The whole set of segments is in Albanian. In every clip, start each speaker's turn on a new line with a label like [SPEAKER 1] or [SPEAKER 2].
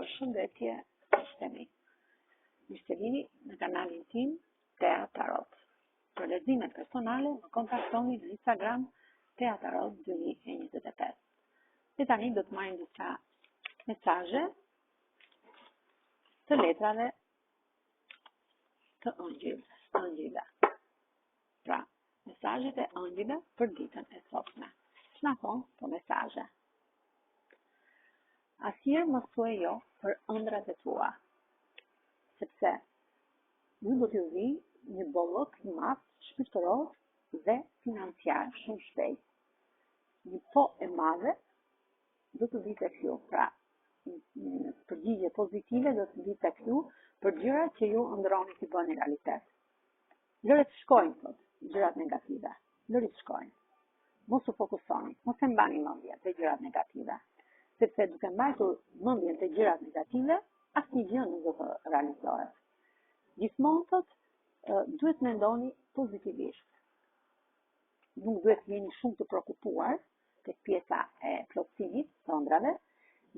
[SPEAKER 1] Përshëndetje, miqtemi. Mirë se vini në kanalin tim Tea Tarot. Për leximet personale më kontaktoni në Instagram Tea Tarot 2025. Dhe tani do të marrim disa mesazhe të letrave të ëngjëllve. Pra, mesazhet e ëngjëllve për ditën e sotme. Ç'na thon këto mesazhe? Asnjëherë mos thuaj jo për ëndrat e tua, sepse ju do t'ju vi një bollok i madh shpirtëror dhe financiar shumë shpejt. Një po e madhe do të vi tek ju, pra një përgjigje pozitive do të vi tek ju për gjërat që ju ëndrroni t'i bëni realitet. Lëret shkojnë thot, gjërat negative. Lërit shkojnë. Mos u fokusoni, mos e mbani mendjen te gjërat negative. Sepse duke mbajtur mendjen te gjërat negative, asnjë gjë nuk do të realizohet. Gjithmonë thot, duhet mendoni pozitivisht. Nuk duhet të jeni shumë të shqetësuar tek pjesa e plotësimit të ëndrave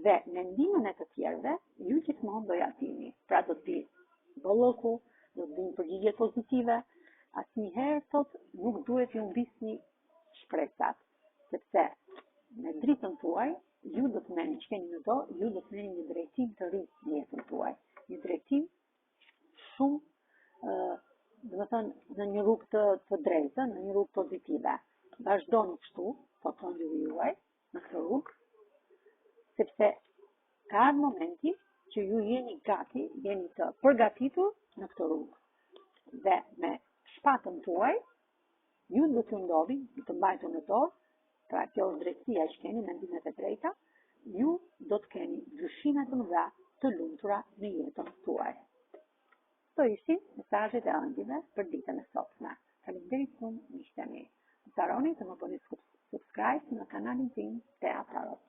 [SPEAKER 1] dhe mendimin e të tjerëve ju gjithmonë do ja dini. Pra do të vi bolloku, do të vinë përgjigje pozitive. Asnjëherë thot nuk duhet ju mbisni shpresat, sepse me dritën tuaj ju do të merrni që keni në dorë, ju do të merrni një drejtim të ri në jetën tuaj. Një drejtim shumë, në një rrugë të drejtë, në një rrugë pozitive. Vazhdoni kështu, po thonë juaj, në këtë rrugë, sepse ka ardhur momenti që ju jeni gati, jeni të përgatitur në këtë rrugë. Dhe me shpatën tuaj, ju do t'ju ndodhin, të mbajtur në dorë, pra kjo është drejtësia që keni, mendimet e drejta, ju do të keni ndryshime të mëdha të lumtura në jetën tuaj. Këto ishin mesazhet e ëngjëllve për ditën e sotme. Faleminderit shumë, miqtemi. Mos harroni të më bëni subscribe në kanalin tim Tea Tarot.